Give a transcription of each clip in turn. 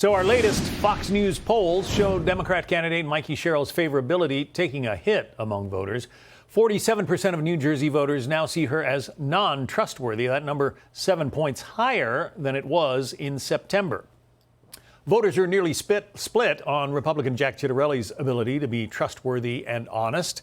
So our latest Fox News polls showed Democrat candidate Mikey Sherrill's favorability taking a hit among voters. 47% of New Jersey voters now see her as non-trustworthy. That number 7 points higher than it was in September. Voters are nearly split on Republican Jack Ciattarelli's ability to be trustworthy and honest.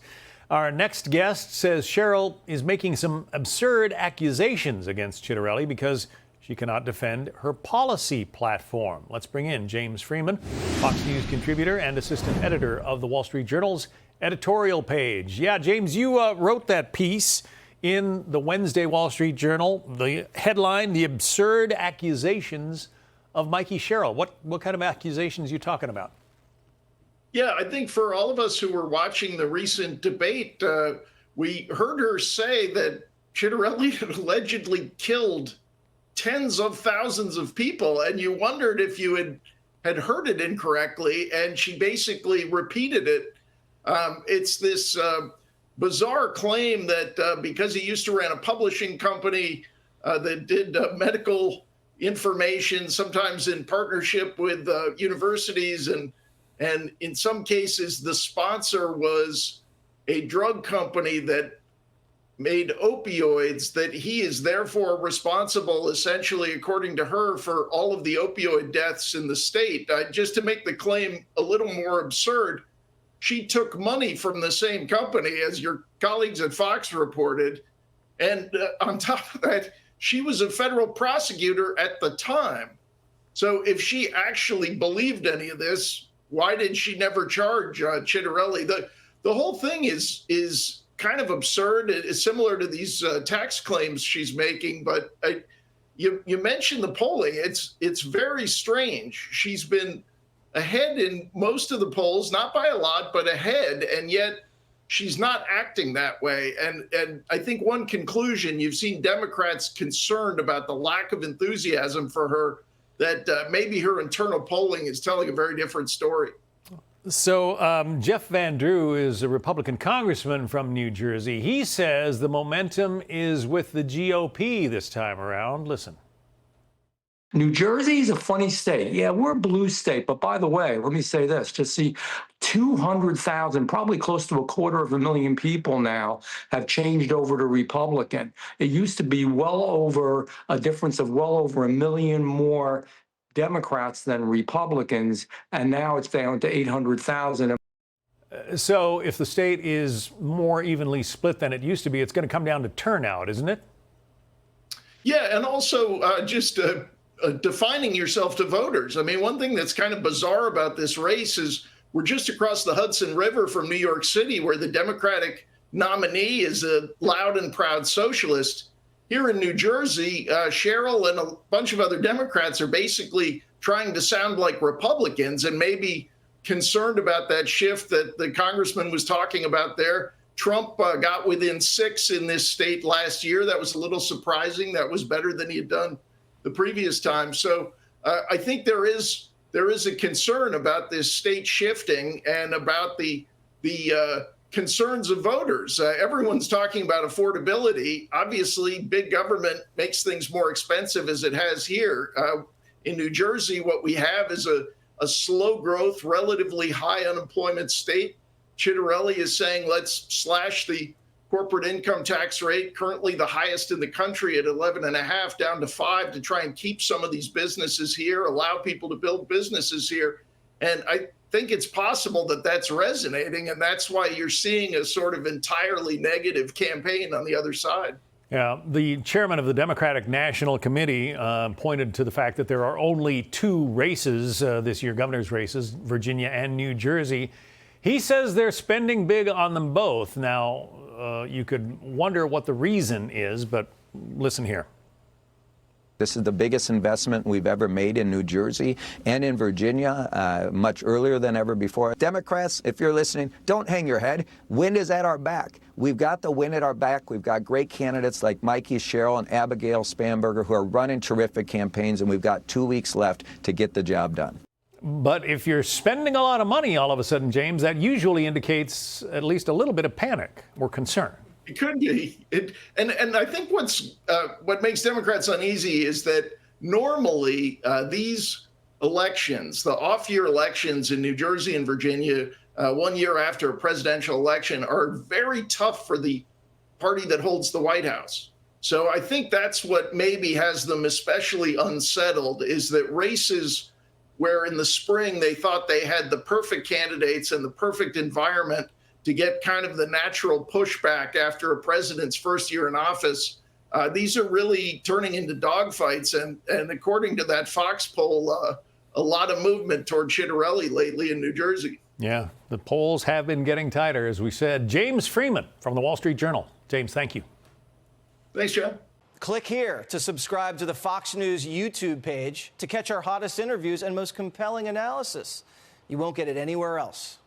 Our next guest says Sherrill is making some absurd accusations against Ciattarelli because she cannot defend her policy platform. Let's bring in James Freeman, Fox News contributor and assistant editor of the Wall Street Journal's editorial page. Yeah, James, you wrote that piece in the Wednesday Wall Street Journal. The headline, The Absurd Accusations of Mikey Sherrill. What kind of accusations are you talking about? Yeah, I think for all of us who were watching the recent debate, we heard her say that Ciattarelli had allegedly killed tens of thousands of people, and you wondered if you had heard it incorrectly, and she basically repeated it. It's this bizarre claim that because he used to run a publishing company that did medical information, sometimes in partnership with universities, and in some cases the sponsor was a drug company that made opioids, that he is therefore responsible, essentially, according to her, for all of the opioid deaths in the state. Just to make the claim a little more absurd, she took money from the same company, as your colleagues at Fox reported. And on top of that, she was a federal prosecutor at the time. So if she actually believed any of this, why did she never charge Ciattarelli? The whole thing is kind of absurd. It's similar to these tax claims she's making, but you mentioned the polling. It's very strange. She's been ahead in most of the polls, not by a lot, but ahead, and yet she's not acting that way. And I think one conclusion, you've seen Democrats concerned about the lack of enthusiasm for her, that maybe her internal polling is telling a very different story. So Jeff Van Drew is a Republican congressman from New Jersey. He says the momentum is with the GOP this time around. Listen. New Jersey is a funny state. Yeah, we're a blue state. But by the way, let me say this. To see 200,000, probably close to 250,000 people now have changed over to Republican. It used to be a difference of well over 1 million more Democrats than Republicans, and now it's down to 800,000. So if the state is more evenly split than it used to be, it's going to come down to turnout, isn't it? Yeah, and also just defining yourself to voters. I mean, one thing that's kind of bizarre about this race is we're just across the Hudson River from New York City, where the Democratic nominee is a loud and proud socialist. Here in New Jersey, Sherrill and a bunch of other Democrats are basically trying to sound like Republicans, and maybe concerned about that shift that the congressman was talking about there. Trump got within 6 in this state last year. That was a little surprising. That was better than he had done the previous time. So I think there is a concern about this state shifting and about the concerns of voters. Everyone's talking about affordability. Obviously, big government makes things more expensive, as it has here. In New Jersey, what we have is a slow growth, relatively high unemployment state. Ciattarelli is saying, let's slash the corporate income tax rate, currently the highest in the country at 11.5, down to 5, to try and keep some of these businesses here, allow people to build businesses here. And I think it's possible that that's resonating, and that's why you're seeing a sort of entirely negative campaign on the other side. Yeah, the chairman of the Democratic National Committee pointed to the fact that there are only 2 races this year, governor's races, Virginia and New Jersey. He says they're spending big on them both. Now, you could wonder what the reason is, but listen here. This is the biggest investment we've ever made in New Jersey and in Virginia, much earlier than ever before. Democrats, if you're listening, don't hang your head. Wind is at our back. We've got the wind at our back. We've got great candidates like Mikey Sherrill and Abigail Spanberger who are running terrific campaigns, and we've got 2 weeks left to get the job done. But if you're spending a lot of money all of a sudden, James, that usually indicates at least a little bit of panic or concern. It could be. And I think what makes Democrats uneasy is that normally these elections, the off-year elections in New Jersey and Virginia, 1 year after a presidential election, are very tough for the party that holds the White House. So I think that's what maybe has them especially unsettled, is that races where in the spring they thought they had the perfect candidates and the perfect environment to get kind of the natural pushback after a president's first year in office, these are really turning into dogfights. And according to that Fox poll, a lot of movement toward Ciattarelli lately in New Jersey. Yeah, the polls have been getting tighter, as we said. James Freeman from the Wall Street Journal. James, thank you. Thanks, John. Click here to subscribe to the Fox News YouTube page to catch our hottest interviews and most compelling analysis. You won't get it anywhere else.